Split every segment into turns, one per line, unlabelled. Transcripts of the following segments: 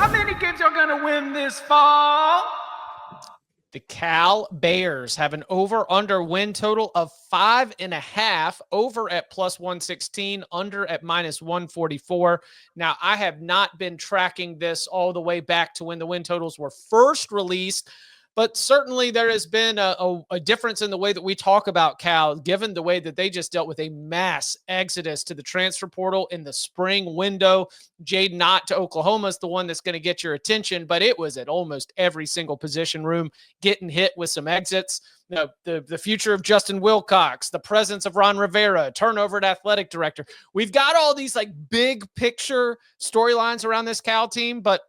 How many games are going to win this fall?
The Cal Bears have an over-under win total of 5.5, over at plus 116, under at minus 144. Now, I have not been tracking this all the way back to when the win totals were first released, but certainly there has been a difference in the way that we talk about Cal, given the way that they just dealt with a mass exodus to the transfer portal in the spring window. Jaden Ott to Oklahoma is the one that's going to get your attention, but it was at almost every single position room getting hit with some exits. The future of Justin Wilcox, the presence of Ron Rivera, turnover at athletic director. We've got all these like big picture storylines around this Cal team, but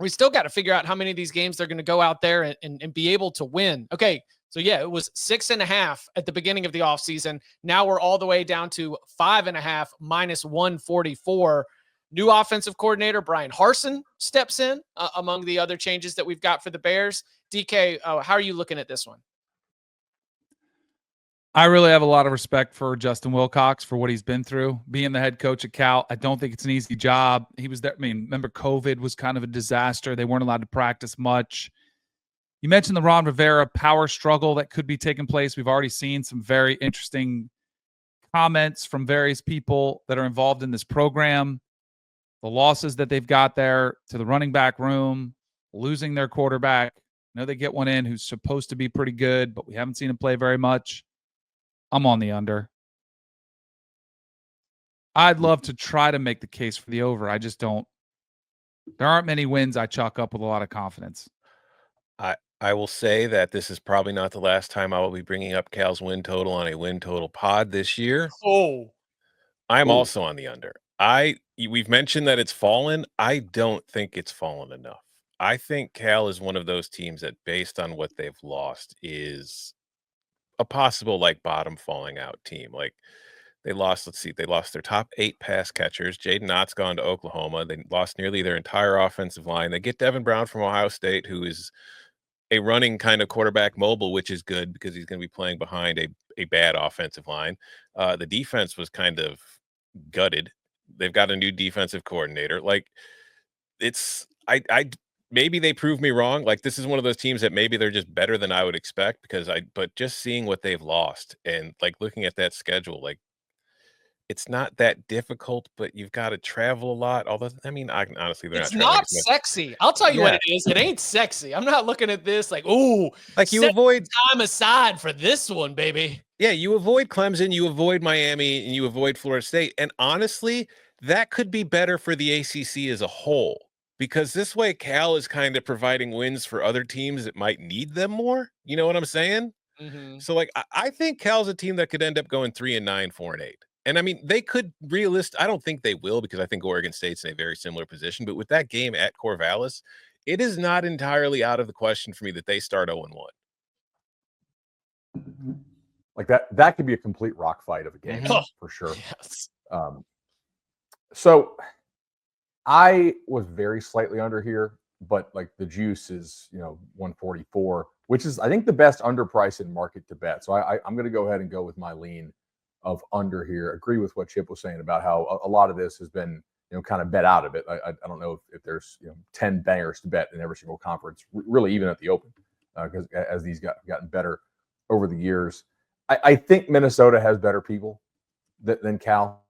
we still got to figure out how many of these games they're going to go out there and be able to win. Okay, so yeah, it was 6.5 at the beginning of the offseason. Now we're all the way down to 5.5, minus 144. New offensive coordinator Brian Harsin steps in among the other changes that we've got for the Bears. DK, how are you looking at this one?
I really have a lot of respect for Justin Wilcox for what he's been through, being the head coach at Cal. I don't think it's an easy job. He was there. I mean, remember COVID was kind of a disaster. They weren't allowed to practice much. You mentioned the Ron Rivera power struggle that could be taking place. We've already seen some very interesting comments from various people that are involved in this program. The losses that they've got there to the running back room, losing their quarterback. I know they get one in who's supposed to be pretty good, but we haven't seen him play very much. I'm on the under. I'd love to try to make the case for the over. I just don't. There aren't many wins I chalk up with a lot of confidence.
I will say that this is probably not the last time I will be bringing up Cal's win total on a win total pod this year.
Oh,
I'm also on the under. We've mentioned that it's fallen. I don't think it's fallen enough. I think Cal is one of those teams that, based on what they've lost, is a possible like bottom falling out team. Like they lost their top 8 pass catchers. Jaden Ott's gone to Oklahoma. They lost nearly their entire offensive line. They get Devin Brown from Ohio State, who is a running kind of quarterback mobile, which is good because he's going to be playing behind a bad offensive line. The defense was kind of gutted. They've got a new defensive coordinator. Like maybe they prove me wrong. Like this is one of those teams that maybe they're just better than I would expect but just seeing what they've lost and like looking at that schedule, like it's not that difficult, but you've got to travel a lot. Although, I mean, honestly,
it's not sexy. I'll tell you what it is. It ain't sexy. I'm not looking at this like, ooh,
like you avoid
time aside for this one, baby.
Yeah, you avoid Clemson, you avoid Miami, and you avoid Florida State. And honestly, that could be better for the ACC as a whole. Because this way, Cal is kind of providing wins for other teams that might need them more. You know what I'm saying?
Mm-hmm.
So, like, I think Cal's a team that could end up going 3-9, 4-8. And I mean, they could I don't think they will because I think Oregon State's in a very similar position. But with that game at Corvallis, it is not entirely out of the question for me that they start 0-1.
Like that could be a complete rock fight of a game for sure.
Yes.
So I was very slightly under here, but like the juice is, 144, which is, I think, the best underprice in market to bet. So I'm going to go ahead and go with my lean of under here. Agree with what Chip was saying about how a lot of this has been, kind of bet out of it. I don't know if there's, 10 bangers to bet in every single conference, really, even at the Open, because as these gotten better over the years. I think Minnesota has better people than Cal,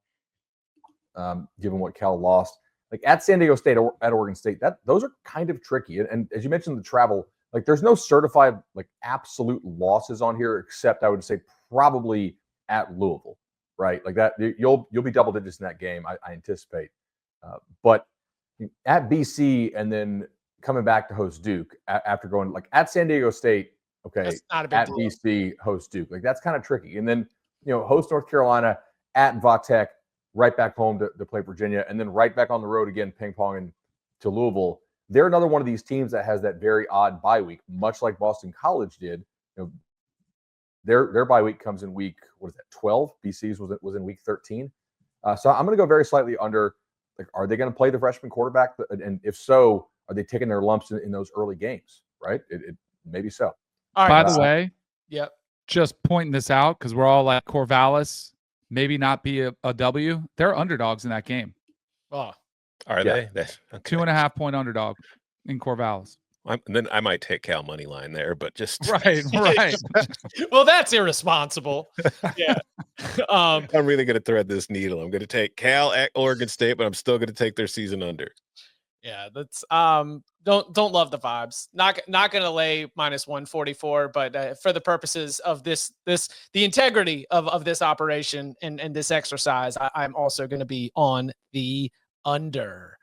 given what Cal lost. Like at San Diego State or at Oregon State, those are kind of tricky. And as you mentioned, the travel, like there's no certified like absolute losses on here, except I would say probably at Louisville, right? Like that you'll be double digits in that game, I anticipate. But at BC and then coming back to host Duke after going like at San Diego State. Okay, at BC, host Duke. Like, that's kind of tricky. And then, host North Carolina, at Va-Tech, right back home to play Virginia, and then right back on the road again, ping-ponging to Louisville. They're another one of these teams that has that very odd bye week, much like Boston College did. Their bye week comes in week, 12? BC's was in week 13. So I'm going to go very slightly under. Like, are they going to play the freshman quarterback? And if so, are they taking their lumps in those early games, right? It maybe so.
By the way,
yep.
Just pointing this out because we're all like Corvallis, maybe not be a W. They're underdogs in that game.
Oh,
Are
Yeah.
they? That's okay.
2.5 point underdog in Corvallis.
Then I might take Cal money line there, but just
Right.
Well, that's irresponsible. Yeah.
I'm really going to thread this needle. I'm going to take Cal at Oregon State, but I'm still going to take their season under.
Yeah, that's don't love the vibes. Not gonna lay -144, but for the purposes of this the integrity of this operation and this exercise, I'm also gonna be on the under.